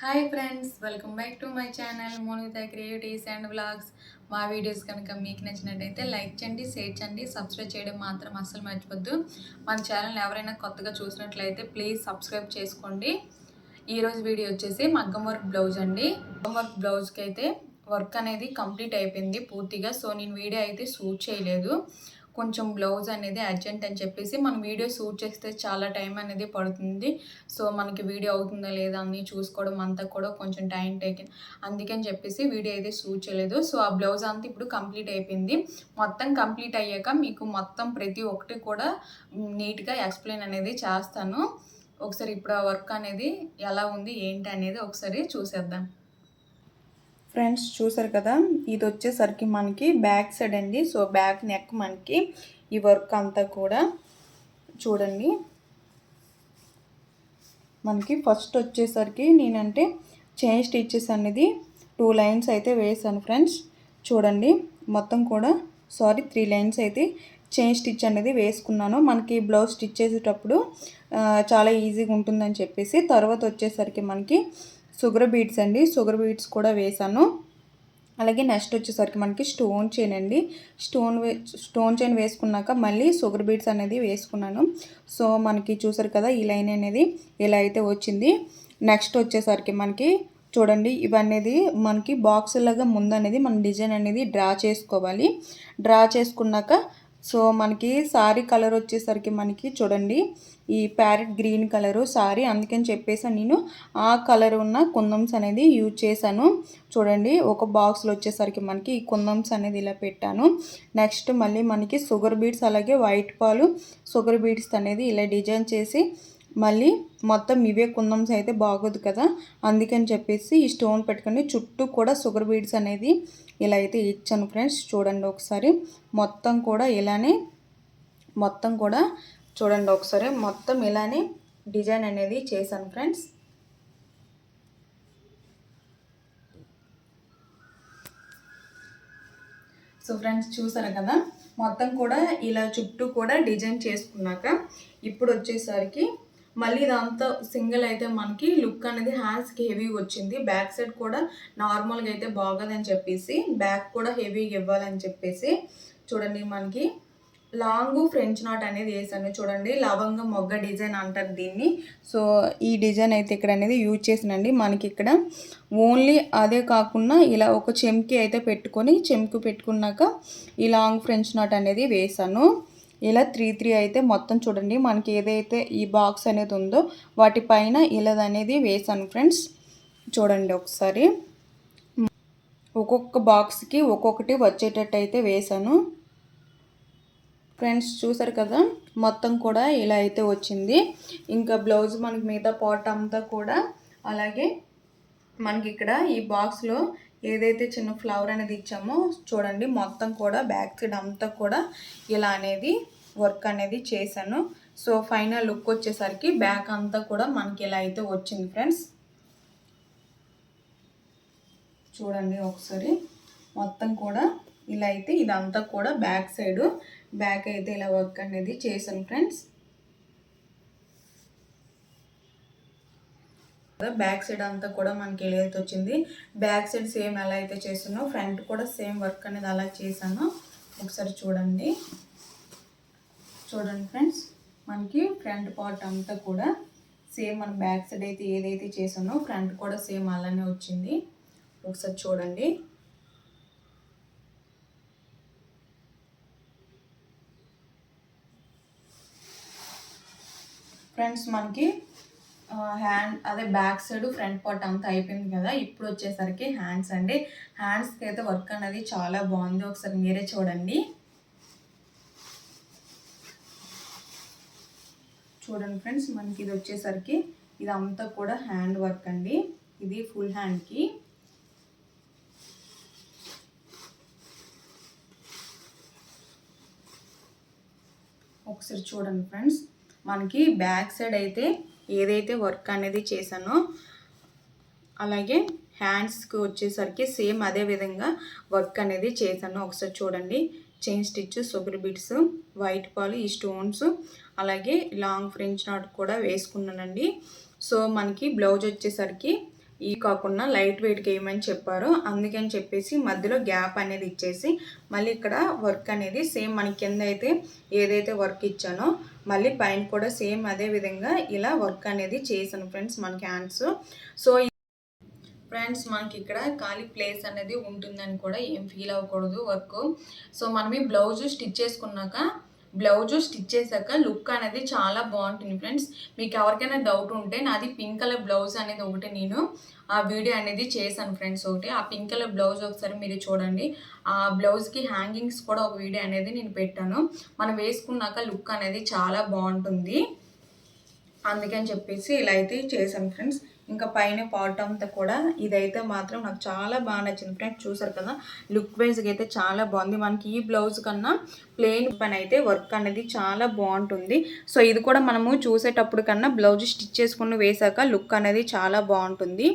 Hi friends, welcome back to my channel Monita creatives and vlogs. మా videos కనుక మీకు నచ్చినట్టయితే లైక్ చేయండి, షేర్ చేయండి, సబ్స్క్రైబ్ చేయడం మాత్రం అస్సలు మర్చిపోద్దు. మన ఛానల్ ఎవరైనా కొత్తగా చూసినట్లయితే ప్లీజ్ సబ్స్క్రైబ్ చేసుకోండి. ఈరోజు వీడియో వచ్చేసి మగ్గం వర్క్ బ్లౌజ్ అండి. మగ్గం వర్క్ బ్లౌజ్కి అయితే వర్క్ అనేది కంప్లీట్ అయిపోయింది పూర్తిగా. సో నేను వీడియో అయితే షూట్ చేయలేదు, కొంచెం బ్లౌజ్ అనేది అర్జెంట్ అని చెప్పేసి మనం వీడియో షూట్ చేస్తే చాలా టైం అనేది పడుతుంది. సో మనకి వీడియో అవుతుందా లేదా అని చూసుకోవడం అంతా కూడా కొంచెం టైం టేకింగ్, అందుకని చెప్పేసి వీడియో అయితే షూట్ చేయలేదు. సో ఆ బ్లౌజ్ అంతా ఇప్పుడు కంప్లీట్ అయిపోయింది. మొత్తం కంప్లీట్ అయ్యాక మీకు మొత్తం ప్రతి ఒక్కటి కూడా నీట్గా ఎక్స్ప్లెయిన్ అనేది చేస్తాను. ఒకసారి ఇప్పుడు ఆ వర్క్ అనేది ఎలా ఉంది ఏంటి అనేది ఒకసారి చూసేద్దాం. ఫ్రెండ్స్ చూసారు కదా, ఇది వచ్చేసరికి మనకి బ్యాక్ సైడ్ అండి. సో బ్యాక్ నెక్ మనకి ఈ వర్క్ అంతా కూడా చూడండి. మనకి ఫస్ట్ వచ్చేసరికి నేనంటే చైన్ స్టిచెస్ అనేది 2 లైన్స్ అయితే వేసాను ఫ్రెండ్స్. చూడండి మొత్తం కూడా 3 లైన్స్ అయితే చైన్ స్టిచ్ అనేది వేసుకున్నాను. మనకి బ్లౌజ్ స్టిచ్ చేసేటప్పుడు చాలా ఈజీగా ఉంటుందని చెప్పేసి తర్వాత వచ్చేసరికి మనకి షుగర్ బీడ్స్ అండి, షుగర్ బీడ్స్ కూడా వేసాను. అలాగే నెక్స్ట్ వచ్చేసరికి మనకి స్టోన్ చైన్ అండి. స్టోన్ చైన్ వేసుకున్నాక మళ్ళీ షుగర్ బీడ్స్ అనేది వేసుకున్నాను. సో మనకి చూసారు కదా ఈ లైన్ అనేది ఇలా అయితే వచ్చింది. నెక్స్ట్ వచ్చేసరికి మనకి చూడండి ఇవన్నీ మనకి బాక్స్ లాగా ముందు అనేది మన డిజైన్ అనేది డ్రా చేసుకోవాలి. డ్రా చేసుకున్నాక సో మనకి సారీ కలర్ వచ్చేసరికి మనకి చూడండి ఈ ప్యారెట్ గ్రీన్ కలరు సారీ, అందుకని చెప్పేసి నేను ఆ కలర్ ఉన్న కుందమ్స్ అనేది యూజ్ చేశాను. చూడండి ఒక బాక్స్లో వచ్చేసరికి మనకి ఈ కుందమ్స్ అనేది ఇలా పెట్టాను. నెక్స్ట్ మళ్ళీ మనకి షుగర్ బీడ్స్ అలాగే వైట్ పాలు షుగర్ బీడ్స్ అనేది ఇలా డిజైన్ చేసి మళ్ళీ మొత్తం ఇవే కుందమ్స్ అయితే బాగోదు కదా, అందుకని చెప్పేసి ఈ స్టోన్ పెట్టుకొని చుట్టూ కూడా షుగర్ బీడ్స్ అనేది ఇలా అయితే ఇచ్చాను ఫ్రెండ్స్. చూడండి ఒకసారి మొత్తం కూడా ఇలానే మొత్తం కూడా చూడండి ఒకసారి మొత్తం ఇలానే డిజైన్ అనేది చేశాను ఫ్రెండ్స్. సో ఫ్రెండ్స్ చూసారు కదా మొత్తం కూడా ఇలా చుట్టూ కూడా డిజైన్ చేసుకున్నాక ఇప్పుడు వచ్చేసరికి మళ్ళీ ఇదంతా సింగిల్ అయితే మనకి లుక్ అనేది హ్యాండ్స్కి హెవీగా వచ్చింది. బ్యాక్ సైడ్ కూడా నార్మల్గా అయితే బాగోదని చెప్పేసి బ్యాక్ కూడా హెవీగా ఇవ్వాలని చెప్పేసి చూడండి మనకి లాంగ్ ఫ్రెంచ్ నాట్ అనేది వేసాను. చూడండి లవంగ మొగ్గ డిజైన్ అంటారు దీన్ని. సో ఈ డిజైన్ అయితే ఇక్కడ అనేది యూజ్ చేసినండి. మనకి ఇక్కడ ఓన్లీ అదే కాకుండా ఇలా ఒక చెంకి అయితే పెట్టుకొని చెంకు పెట్టుకున్నాక ఈ లాంగ్ ఫ్రెంచ్ నాట్ అనేది వేసాను. ఇలా 3 అయితే మొత్తం చూడండి మనకి ఏదైతే ఈ బాక్స్ అనేది ఉందో వాటిపైన ఇలా అనేది వేసాను ఫ్రెండ్స్. చూడండి ఒకసారి ఒక్కొక్క బాక్స్కి ఒక్కొక్కటి వచ్చేటట్టు అయితే వేసాను ఫ్రెండ్స్. చూసారు కదా మొత్తం కూడా ఇలా అయితే వచ్చింది. ఇంకా బ్లౌజ్ మనకి మిగతా పార్ట్ అంతా కూడా అలాగే మనకి ఇక్కడ ఈ బాక్స్లో ఏదైతే చిన్న ఫ్లవర్ అనేది ఇచ్చామో చూడండి మొత్తం కూడా బ్యాక్ సైడ్ అంతా కూడా ఇలా అనేది వర్క్ అనేది చేశాను. సో ఫైనల్ లుక్ వచ్చేసరికి బ్యాక్ అంతా కూడా మనకి ఇలా అయితే వచ్చింది ఫ్రెండ్స్. చూడండి ఒకసారి మొత్తం కూడా ఇలా అయితే ఇదంతా కూడా బ్యాక్ సైడ్ బ్యాక్ అయితే ఇలా వర్క్ అనేది చేశాను ఫ్రెండ్స్. బ్యాక్ సైడ్ అంతా కూడా మనకి ఎలా అయితే వచ్చింది, బ్యాక్ సైడ్ సేమ్ ఎలా అయితే చేసానో ఫ్రంట్ కూడా సేమ్ వర్క్ అనేది అలా చేశాను. ఒకసారి చూడండి ఫ్రెండ్స్ మనకి ఫ్రంట్ పార్ట్ అంతా కూడా సేమ్ మన బ్యాక్ సైడ్ అయితే ఏదైతే చేసానో ఫ్రంట్ కూడా సేమ్ అలానే వచ్చింది. ఒకసారి చూడండి ఫ్రెండ్స్ మనకి హ్యాండ్ అదే బ్యాక్ సైడ్ ఫ్రంట్ పార్ట్ అంతా అయిపోయింది కదా. ఇప్పుడు వచ్చేసరికి హ్యాండ్స్ అండి. హ్యాండ్స్కి అయితే వర్క్ అనేది చాలా బాగుంది, ఒకసారి మీరే చూడండి. చూడండి ఫ్రెండ్స్ మనకి ఇది వచ్చేసరికి ఇదంతా కూడా హ్యాండ్ వర్క్ అండి. ఇది ఫుల్ హ్యాండ్కి ఒకసారి చూడండి ఫ్రెండ్స్ మనకి బ్యాక్ సైడ్ అయితే ఏదైతే వర్క్ అనేది చేశానో అలాగే హ్యాండ్స్కి వచ్చేసరికి సేమ్ అదే విధంగా వర్క్ అనేది చేశాను. ఒకసారి చూడండి chain stitch sugar beads white పాలు ఈ స్టోన్స్ అలాగే లాంగ్ ఫ్రెంచ్ నాట్ కూడా వేసుకున్నానండి. సో మనకి బ్లౌజ్ వచ్చేసరికి ఈ కాకుండా లైట్ వెయిట్కి వేయమని చెప్పారు. అందుకని చెప్పేసి మధ్యలో గ్యాప్ అనేది ఇచ్చేసి మళ్ళీ ఇక్కడ వర్క్ అనేది సేమ్ మనకి కింద అయితే ఏదైతే వర్క్ ఇచ్చానో మళ్ళీ పైన కూడా సేమ్ అదే విధంగా ఇలా వర్క్ అనేది చేశాను ఫ్రెండ్స్ మనకి హ్యాండ్స్. సో ఫ్రెండ్స్ మనకి ఇక్కడ ఖాళీ ప్లేస్ అనేది ఉంటుందని కూడా ఏం ఫీల్ అవ్వకూడదు వర్క్. సో మనం ఈ బ్లౌజ్ స్టిచ్ చేసుకున్నాక స్టిచ్ చేశాక లుక్ అనేది చాలా బాగుంటుంది ఫ్రెండ్స్. మీకు ఎవరికైనా డౌట్ ఉంటే నాది పింక్ కలర్ బ్లౌజ్ అనేది ఒకటి నేను ఆ వీడియో అనేది చేశాను ఫ్రెండ్స్. ఒకటి ఆ పింక్ కలర్ బ్లౌజ్ ఒకసారి మీరు చూడండి. ఆ బ్లౌజ్కి హ్యాంగింగ్స్ కూడా ఒక వీడియో అనేది నేను పెట్టాను. మనం వేసుకున్నాక లుక్ అనేది చాలా బాగుంటుంది. అందుకని చెప్పేసి ఇలా అయితే చేశాను ఫ్రెండ్స్. ఇంకా పైన పార్ట్ అంతా కూడా ఇదైతే మాత్రం నాకు చాలా బాగా నచ్చింది ఫ్రెండ్స్. చూసారు కదా లుక్ వైజ్గా అయితే చాలా బాగుంది. మనకి ఈ బ్లౌజ్ కన్నా ప్లెయిన్ పైన అయితే వర్క్ అనేది చాలా బాగుంటుంది. సో ఇది కూడా మనము చూసేటప్పుడు కన్నా బ్లౌజ్ స్టిచ్ చేసుకుని వేసాక లుక్ అనేది చాలా బాగుంటుంది.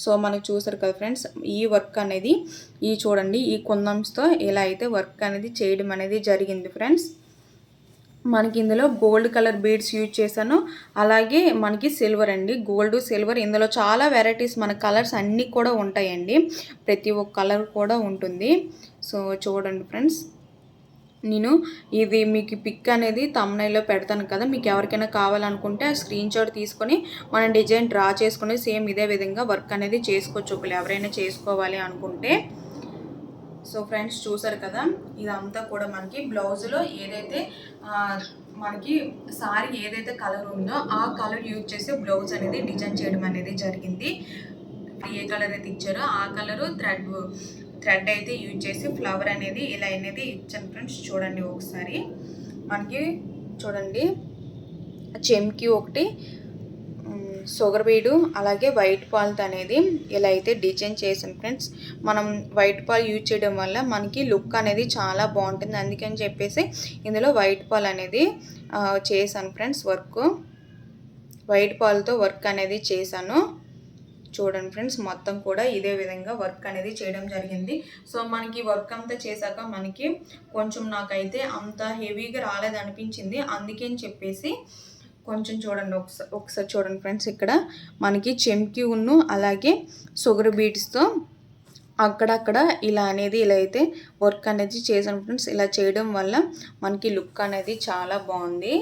సో మనకు చూసారు కదా ఫ్రెండ్స్ ఈ వర్క్ అనేది ఈ చూడండి ఈ కుందన్స్తో ఇలా అయితే వర్క్ అనేది చేయడం అనేది జరిగింది ఫ్రెండ్స్. మనకి ఇందులో గోల్డ్ కలర్ బీడ్స్ యూజ్ చేశాను. అలాగే మనకి సిల్వర్ అండి, గోల్డ్ సిల్వర్. ఇందులో చాలా వెరైటీస్ మన కలర్స్ అన్నీ కూడా ఉంటాయండి. ప్రతి ఒక్క కలర్ కూడా ఉంటుంది. సో చూడండి ఫ్రెండ్స్ నేను ఇది మీకు పిక్ అనేది థంబ్నెయిల్లో పెడతాను కదా. మీకు ఎవరికైనా కావాలనుకుంటే ఆ స్క్రీన్ షాట్ తీసుకొని మనం డిజైన్ డ్రా చేసుకుని సేమ్ ఇదే విధంగా వర్క్ అనేది చేసుకోవచ్చు ఒకళ్ళు ఎవరైనా చేసుకోవాలి అనుకుంటే. సో ఫ్రెండ్స్ చూసారు కదా ఇదంతా కూడా మనకి బ్లౌజ్లో ఏదైతే మనకి సారీ ఏదైతే కలర్ ఉందో ఆ కలర్ యూజ్ చేసి బ్లౌజ్ అనేది డిజైన్ చేయడం అనేది జరిగింది. ఏ కలర్ అయితే ఇచ్చారో ఆ కలరు థ్రెడ్ అయితే యూజ్ చేసి ఫ్లవర్ అనేది ఇలా అనేది ఇచ్చాను ఫ్రెండ్స్. చూడండి ఒకసారి మనకి చూడండి చెమ్కి ఒకటి షుగర్ బీడు అలాగే వైట్ పాల్తో అనేది ఇలా అయితే డిజైన్ చేసాను ఫ్రెండ్స్. మనం వైట్ పాల్ యూజ్ చేయడం వల్ల మనకి లుక్ అనేది చాలా బాగుంటుంది. అందుకని చెప్పేసి ఇందులో వైట్ పాల్ అనేది చేశాను ఫ్రెండ్స్. వర్క్ వైట్ పాల్తో వర్క్ అనేది చేశాను. చూడండి ఫ్రెండ్స్ మొత్తం కూడా ఇదే విధంగా వర్క్ అనేది చేయడం జరిగింది. సో మనకి వర్క్ అంతా చేశాక మనకి కొంచెం నాకైతే అంత హెవీగా రాలేదనిపించింది. అందుకని చెప్పేసి కొంచెం చూడండి ఒకసారి చూడండి ఫ్రెండ్స్ ఇక్కడ మనకి చెమ్కి ఉన్ను అలాగే షుగర్ బీడ్స్తో అక్కడక్కడ ఇలా అనేది ఇలా అయితే వర్క్ అనేది చేశాను ఫ్రెండ్స్. ఇలా చేయడం వల్ల మనకి లుక్ అనేది చాలా బాగుంది.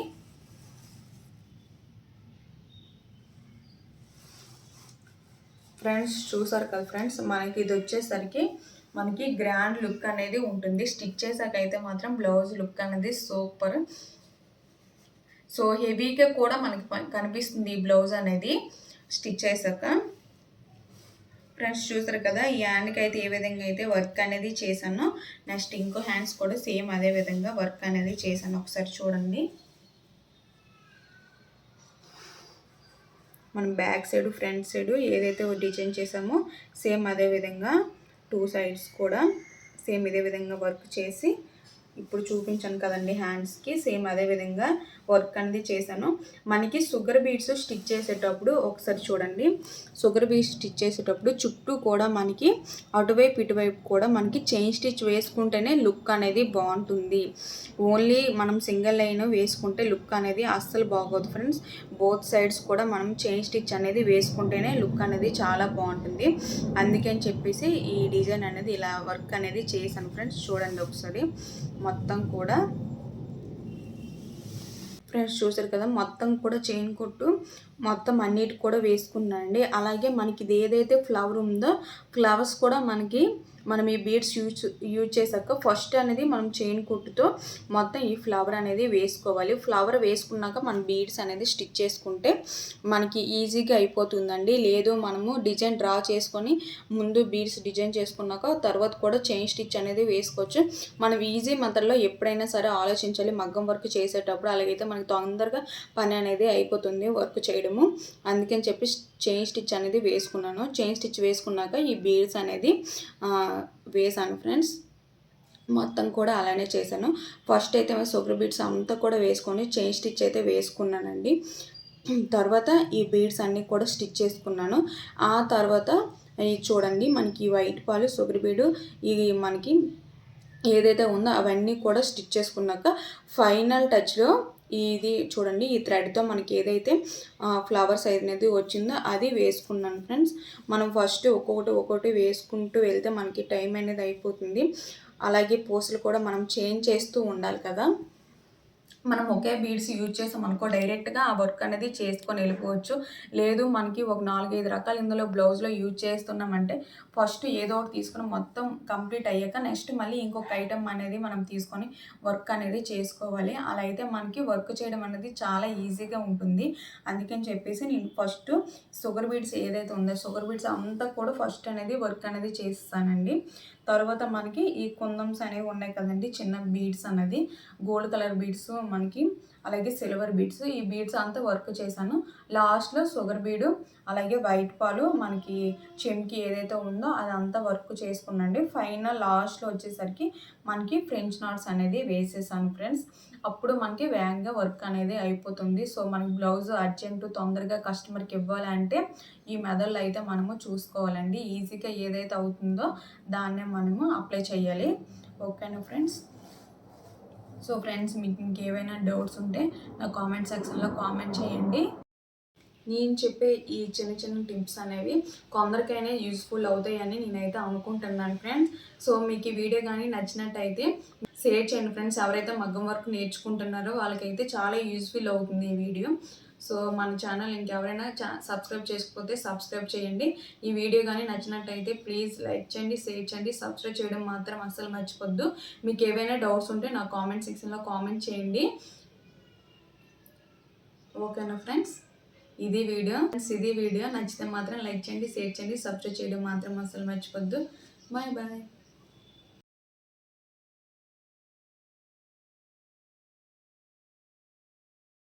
ఫ్రెండ్స్ చూసారు కదా ఫ్రెండ్స్ మనకి ఇది వచ్చేసరికి మనకి గ్రాండ్ లుక్ అనేది ఉంటుంది. స్టిచ్ చేసాక అయితే మాత్రం బ్లౌజ్ లుక్ అనేది సూపర్. సో హెవీగా కూడా మనకి కనిపిస్తుంది ఈ బ్లౌజ్ అనేది స్టిచ్ చేశాక. ఫ్రెండ్స్ చూసారు కదా ఈ హ్యాండ్కి అయితే ఏ విధంగా అయితే వర్క్ అనేది చేశానో నెక్స్ట్ ఇంకో హ్యాండ్స్ కూడా సేమ్ అదే విధంగా వర్క్ అనేది చేశాను. ఒకసారి చూడండి మనం బ్యాక్ సైడ్ ఫ్రంట్ సైడ్ ఏదైతే డిజైన్ చేసామో సేమ్ అదే విధంగా టూ సైడ్స్ కూడా సేమ్ ఇదే విధంగా వర్క్ చేసి ఇప్పుడు చూపించాను కదండి హ్యాండ్స్కి సేమ్ అదే విధంగా వర్క్ అనేది చేశాను. మనకి షుగర్ బీడ్స్ స్టిచ్ చేసేటప్పుడు ఒకసారి చూడండి షుగర్ బీడ్స్ స్టిచ్ చేసేటప్పుడు చుట్టూ కూడా మనకి అటువైపు ఇటువైపు కూడా మనకి చైన్ స్టిచ్ వేసుకుంటేనే లుక్ అనేది బాగుంటుంది. ఓన్లీ మనం సింగిల్ లైన్ వేసుకుంటే లుక్ అనేది అస్సలు బాగోదు ఫ్రెండ్స్. బోత్ సైడ్స్ కూడా మనం చైన్ స్టిచ్ అనేది వేసుకుంటేనే లుక్ అనేది చాలా బాగుంటుంది. అందుకని చెప్పేసి ఈ డిజైన్ అనేది ఇలా వర్క్ అనేది చేశాను ఫ్రెండ్స్. చూడండి ఒకసారి మొత్తం కూడా ఫ్రెండ్స్ చూసారు కదా మొత్తం కూడా చైన్ కొట్టు మొత్తం అన్నిటి కూడా వేసుకున్నానండి. అలాగే మనకి ఇది ఏదైతే ఫ్లవర్ ఉందో ఫ్లవర్స్ కూడా మనం ఈ బీడ్స్ యూజ్ చేశాక ఫస్ట్ అనేది మనం చైన్ కుట్టుతో మొత్తం ఈ ఫ్లవర్ అనేది వేసుకోవాలి. ఫ్లవర్ వేసుకున్నాక మనం బీడ్స్ అనేది స్టిచ్ చేసుకుంటే మనకి ఈజీగా అయిపోతుందండి. లేదు మనము డిజైన్ డ్రా చేసుకొని ముందు బీడ్స్ డిజైన్ చేసుకున్నాక తర్వాత కూడా చైన్ స్టిచ్ అనేది వేసుకోవచ్చు. మనం ఈజీ మెథడ్లో ఎప్పుడైనా సరే ఆలోచించాలి మగ్గం వర్క్ చేసేటప్పుడు. అలాగైతే మనకి తొందరగా పని అనేది అయిపోతుంది వర్క్ చేయడము. అందుకని చెప్పి చైన్ స్టిచ్ అనేది వేసుకున్నాను. చైన్ స్టిచ్ వేసుకున్నాక ఈ బీడ్స్ అనేది వేసాను ఫ్రెండ్స్. మొత్తం కూడా అలానే చేశాను. ఫస్ట్ అయితే షుగర్ బీడ్స్ అంతా కూడా వేసుకొని చైన్ స్టిచ్ అయితే వేసుకున్నానండి. తర్వాత ఈ బీడ్స్ అన్నీ కూడా స్టిచ్ చేసుకున్నాను. ఆ తర్వాత చూడండి మనకి వైట్ పాలు షుగర్ బీడు ఇది మనకి ఏదైతే ఉందో అవన్నీ కూడా స్టిచ్ చేసుకున్నాక ఫైనల్ టచ్లో ఇది చూడండి, ఈ థ్రెడ్తో మనకి ఏదైతే ఫ్లవర్స్ అనేది వచ్చిందో అది వేసుకున్నాను ఫ్రెండ్స్. మనం ఫస్ట్ ఒక్కొక్కటి వేసుకుంటూ వెళ్తే మనకి టైం అనేది అయిపోతుంది. అలాగే పూసలు కూడా మనం చేంజ్ చేస్తూ ఉండాలి కదా. మనం ఒకే బీడ్స్ యూజ్ చేసాం అనుకో, డైరెక్ట్గా ఆ వర్క్ అనేది చేసుకొని వెళ్ళిపోవచ్చు. లేదు మనకి ఒక 4-5 రకాలు ఇందులో బ్లౌజ్లో యూజ్ చేస్తున్నామంటే ఫస్ట్ ఏదో ఒకటి తీసుకొని మొత్తం కంప్లీట్ అయ్యాక నెక్స్ట్ మళ్ళీ ఇంకొక ఐటమ్ అనేది మనం తీసుకొని వర్క్ అనేది చేసుకోవాలి. అలా అయితే మనకి వర్క్ చేయడం అనేది చాలా ఈజీగా ఉంటుంది. అందుకని చెప్పేసి నేను ఫస్ట్ షుగర్ బీడ్స్ ఏదైతే ఉందో షుగర్ బీడ్స్ అంతా కూడా ఫస్ట్ అనేది వర్క్ అనేది చేస్తానండి. తర్వాత మనకి ఈ కుందమ్స్ అనేవి ఉన్నాయి కదండి, చిన్న బీడ్స్ అనేది గోల్డ్ కలర్ బీడ్స్ మనకి, అలాగే సిల్వర్ బీడ్స్, ఈ బీడ్స్ అంతా వర్క్ చేశాను. లాస్ట్లో షుగర్ బీడు అలాగే వైట్ పాలు మనకి చెంకి ఏదైతే ఉందో అదంతా వర్క్ చేసుకున్నాండి. ఫైనల్ లాస్ట్లో వచ్చేసరికి మనకి ఫ్రెంచ్ నాట్స్ అనేది వేసేసాను ఫ్రెండ్స్. అప్పుడు మనకి వేగంగా వర్క్ అనేది అయిపోతుంది. సో మనకి బ్లౌజ్ అర్జెంటు తొందరగా కస్టమర్కి ఇవ్వాలి అంటే ఈ మెథడ్లో అయితే మనము చూసుకోవాలండి. ఈజీగా ఏదైతే అవుతుందో దాన్నే మనము అప్లై చేయాలి. ఓకేనా ఫ్రెండ్స్. సో ఫ్రెండ్స్, మీకు ఇంకేమైనా డౌట్స్ ఉంటే నా కామెంట్ సెక్షన్లో కామెంట్ చేయండి. నేను చెప్పే ఈ చిన్న టిప్స్ అనేవి కొందరికైనా యూస్ఫుల్ అవుతాయని నేనైతే అనుకుంటున్నాను ఫ్రెండ్స్. సో మీకు ఈ వీడియో కానీ నచ్చినట్టయితే షేర్ చేయండి ఫ్రెండ్స్. ఎవరైతే మగ్గం వర్క్ నేర్చుకుంటున్నారో వాళ్ళకైతే చాలా యూస్ఫుల్ అవుతుంది ఈ వీడియో. సో మన ఛానల్ ఇంకెవరైనా సబ్స్క్రైబ్ చేసుకోకపోతే సబ్స్క్రైబ్ చేయండి. ఈ వీడియో కానీ నచ్చినట్టయితే ప్లీజ్ లైక్ చేయండి, షేర్ చేయండి, సబ్స్క్రైబ్ చేయడం మాత్రం అస్సలు మర్చిపోద్దు. మీకు ఏవైనా డౌట్స్ ఉంటే నా కామెంట్ సెక్షన్లో కామెంట్ చేయండి. ఓకేనా ఫ్రెండ్స్. ఇది వీడియో నచ్చితే మాత్రం లైక్ చేయండి, షేర్ చేయండి, సబ్స్క్రైబ్ చేయడం మాత్రం అస్సలు మర్చిపోద్దు. Bye bye.